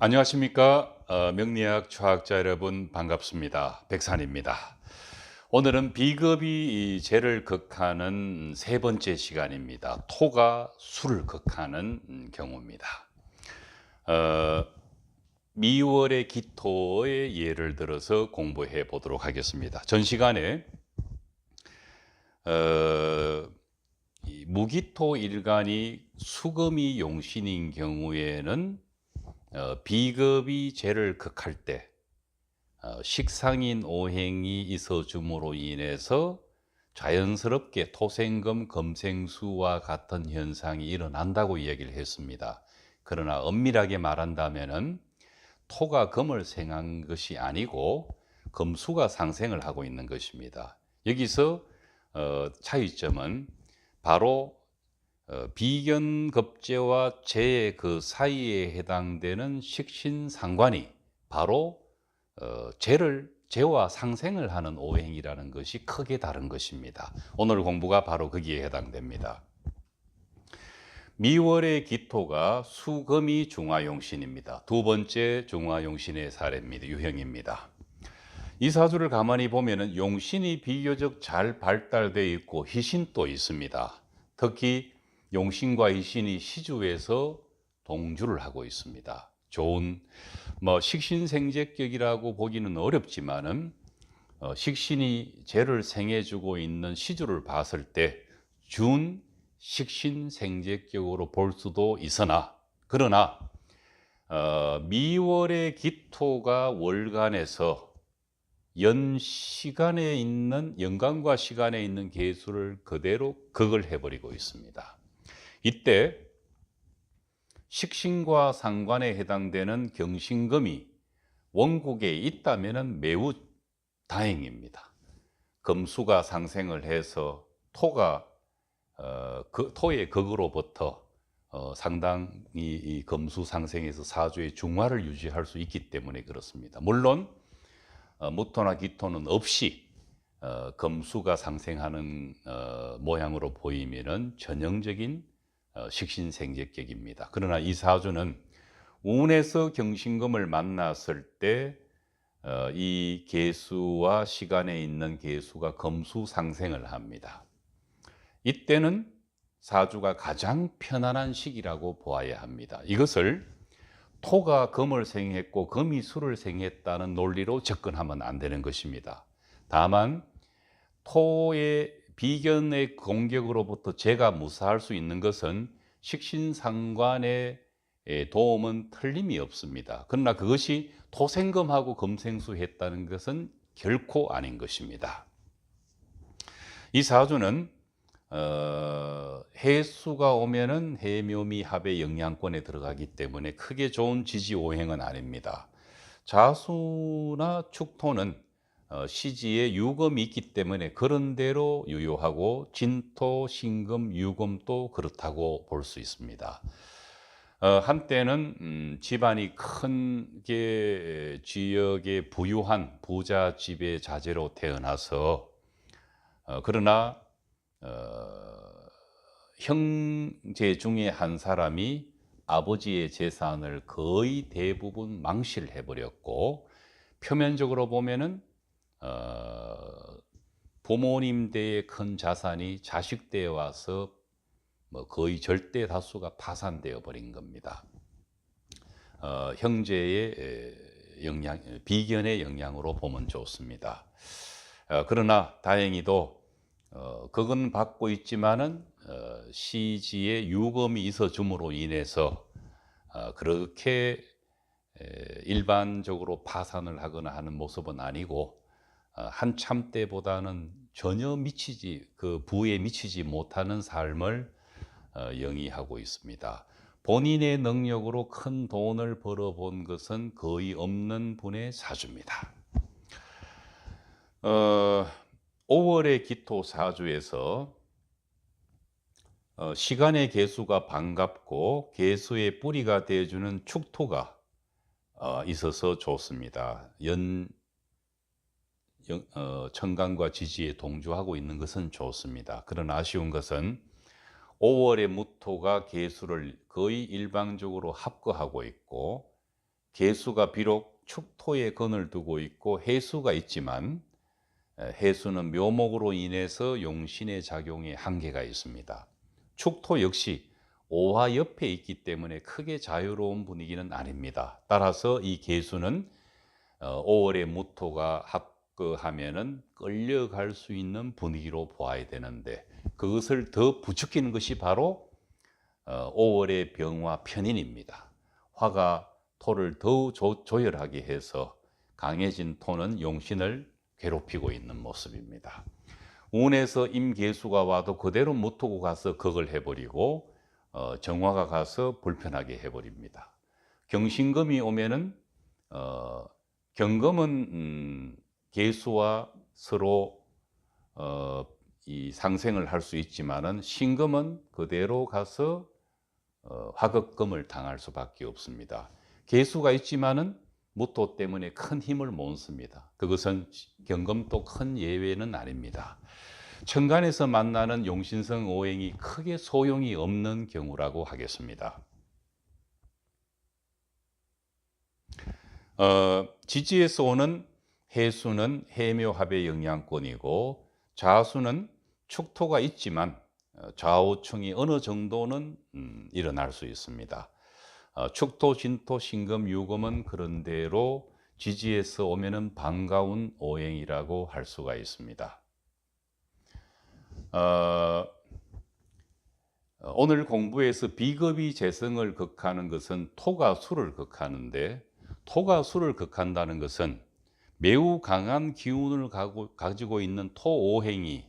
안녕하십니까. 명리학 초학자 여러분 반갑습니다. 백산입니다. 오늘은 비겁이 이 죄를 극하는 세 번째 시간입니다. 토가 수를 극하는 경우입니다. 어, 미월의 기토의 예를 들어서 공부해 보도록 하겠습니다. 전 시간에 어, 이 무기토 일간이 수금이 용신인 경우에는 비겁이 죄를 극할 때 식상인 오행이 있어줌으로 인해서 자연스럽게 토생금 금생수와 같은 현상이 일어난다고 이야기를 했습니다. 그러나 엄밀하게 말한다면은 토가 금을 생한 것이 아니고 금수가 상생을 하고 있는 것입니다. 여기서 차이점은 바로 비견급제와 재의 그 사이에 해당되는 식신상관이 바로 재와 상생을 하는 오행이라는 것이 크게 다른 것입니다. 오늘 공부가 바로 거기에 해당됩니다. 미월의 기토가 수금이 중화용신입니다. 두 번째 중화용신의 사례입니다. 유형입니다. 이 사주를 가만히 보면은 용신이 비교적 잘 발달되어 있고 희신도 있습니다. 특히 용신과 희신이 시주에서 동주를 하고 있습니다. 좋은 식신생재격이라고 보기는 어렵지만은 식신이 재를 생해주고 있는 시주를 봤을 때 준 식신생재격으로 볼 수도 있으나 그러나 미월의 기토가 월간에서 연간과 시간에 있는 계수를 그대로 극을 해버리고 있습니다. 이때 식신과 상관에 해당되는 경신금이 원국에 있다면 매우 다행입니다. 금수가 상생을 해서 토가 토의 극으로부터 상당히 이 금수 상생에서 사주의 중화를 유지할 수 있기 때문에 그렇습니다. 물론 무토나 기토는 없이 금수가 상생하는 모양으로 보이면은 전형적인 식신생재격입니다. 그러나 이 사주는 운에서 경신금을 만났을 때 이 계수와 시간에 있는 계수가 금수 상생을 합니다. 이때는 사주가 가장 편안한 시기라고 보아야 합니다. 이것을 토가 금을 생했고 금이 수를 생했다는 논리로 접근하면 안 되는 것입니다. 다만 토의 비견의 공격으로부터 재가 무사할 수 있는 것은 식신상관의 도움은 틀림이 없습니다. 그러나 그것이 토생금하고 금생수했다는 것은 결코 아닌 것입니다. 이 사주는 해수가 오면은 해묘미합의 영향권에 들어가기 때문에 크게 좋은 지지오행은 아닙니다. 자수나 축토는 시지에 유금이 있기 때문에 그런 대로 유효하고 진토, 신금, 유금도 그렇다고 볼 수 있습니다. 한때는 집안이 큰 게 지역의 부유한 부자 집의 자제로 태어나서 그러나 형제 중에 한 사람이 아버지의 재산을 거의 대부분 망실을 해버렸고 표면적으로 보면은 부모님 댁의 큰 자산이 자식 댁에 와서 거의 절대 다수가 파산되어 버린 겁니다. 형제의 비견의 영향으로 보면 좋습니다. 그러나 다행히도 그건 받고 있지만은 시지에 유금이 있어줌으로 인해서 그렇게 일반적으로 파산을 하거나 하는 모습은 아니고 한참 때보다는 전혀 그 부에 미치지 못하는 삶을 영위하고 있습니다. 본인의 능력으로 큰 돈을 벌어본 것은 거의 없는 분의 사주입니다. 5월의 기토 사주에서 시간의 계수가 반갑고 계수의 뿌리가 되어주는 축토가 있어서 좋습니다. 천간과 지지에 동조하고 있는 것은 좋습니다. 그러나 아쉬운 것은 5월의 무토가 계수를 거의 일방적으로 합거하고 있고 계수가 비록 축토에 건을 두고 있고 해수가 있지만 해수는 묘목으로 인해서 용신의 작용에 한계가 있습니다. 축토 역시 오화 옆에 있기 때문에 크게 자유로운 분위기는 아닙니다. 따라서 이 계수는 5월에 무토가 합거하면은 끌려갈 수 있는 분위기로 보아야 되는데 그것을 더 부추기는 것이 바로 5월의 병화 편인입니다. 화가 토를 더욱 조열하게 해서 강해진 토는 용신을 괴롭히고 있는 모습입니다. 운에서 임계수가 와도 그대로 무토고 가서 극을 해버리고 정화가 가서 불편하게 해버립니다. 경신금이 오면은 경금은 계수와 서로 이 상생을 할 수 있지만은 신금은 그대로 가서 화극금을 당할 수밖에 없습니다. 계수가 있지만은 무토 때문에 큰 힘을 못 씁니다. 그것은 경금도 큰 예외는 아닙니다. 천간에서 만나는 용신성 오행이 크게 소용이 없는 경우라고 하겠습니다. 지지에서 오는 해수는 해묘합의 영향권이고 좌수는 축토가 있지만 좌우충이 어느 정도는 일어날 수 있습니다. 축토, 진토, 신금, 유금은 그런대로 지지에서 오면은 반가운 오행이라고 할 수가 있습니다. 오늘 공부에서 비겁이 재성을 극하는 것은 토가 수를 극하는데 토가 수를 극한다는 것은 매우 강한 기운을 가지고 있는 토오행이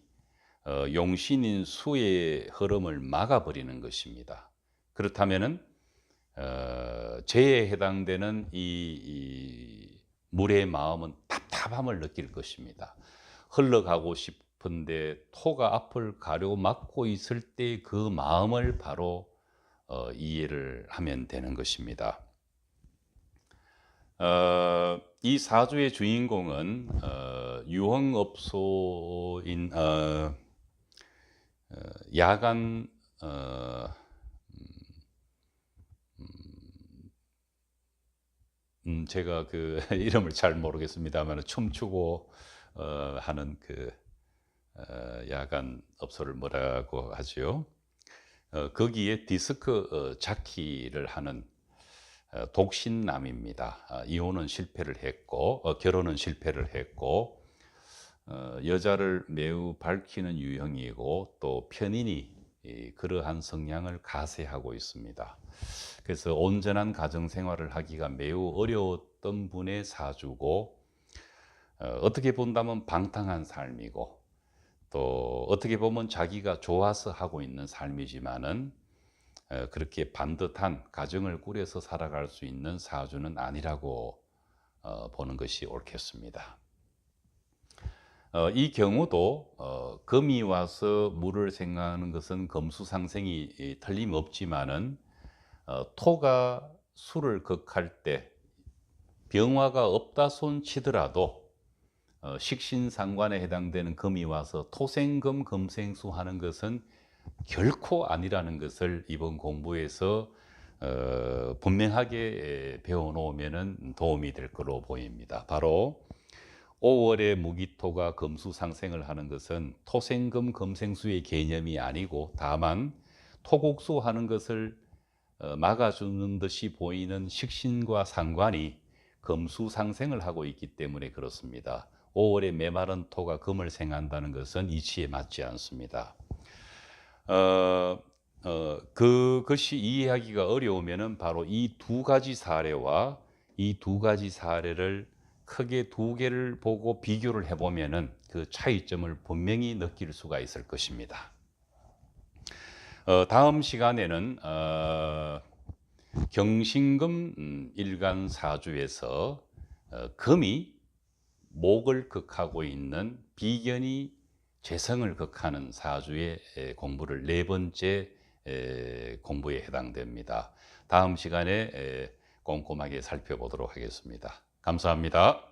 용신인 수의 흐름을 막아버리는 것입니다. 그렇다면은 재에 해당되는 이 물의 마음은 답답함을 느낄 것입니다. 흘러가고 싶은데 토가 앞을 가로막고 있을 때 그 마음을 바로 이해를 하면 되는 것입니다. 이 사주의 주인공은 유흥업소인 야간 제가 그 이름을 잘 모르겠습니다만 춤추고 하는 그 야간 업소를 뭐라고 하죠? 거기에 디스크 자키를 하는 독신남입니다. 이혼은 실패를 했고 결혼은 실패를 했고 여자를 매우 밝히는 유형이고 또 편인이 그러한 성향을 가세하고 있습니다. 그래서 온전한 가정생활을 하기가 매우 어려웠던 분의 사주고 어떻게 본다면 방탕한 삶이고 또 어떻게 보면 자기가 좋아서 하고 있는 삶이지만은 그렇게 반듯한 가정을 꾸려서 살아갈 수 있는 사주는 아니라고 보는 것이 옳겠습니다. 이 경우도 금이 와서 물을 생각하는 것은 금수상생이 틀림없지만은 토가 수를 극할 때 병화가 없다 손 치더라도 식신상관에 해당되는 금이 와서 토생금 금생수 하는 것은 결코 아니라는 것을 이번 공부에서 분명하게 배워놓으면 도움이 될 것으로 보입니다. 바로 5월에 무기토가 금수상생을 하는 것은 토생금 금생수의 개념이 아니고 다만 토국수 하는 것을 막아주는 듯이 보이는 식신과 상관이 금수상생을 하고 있기 때문에 그렇습니다. 5월에 메마른 토가 금을 생한다는 것은 이치에 맞지 않습니다. 그것이 이해하기가 어려우면은 바로 이 두 가지 사례와 이 두 가지 사례를 크게 두 개를 보고 비교를 해보면은 그 차이점을 분명히 느낄 수가 있을 것입니다. 다음 시간에는 경신금 일간 사주에서 금이 목을 극하고 있는 비견이 재성을 극하는 사주의 공부를 네 번째 공부에 해당됩니다. 다음 시간에 꼼꼼하게 살펴보도록 하겠습니다. 감사합니다.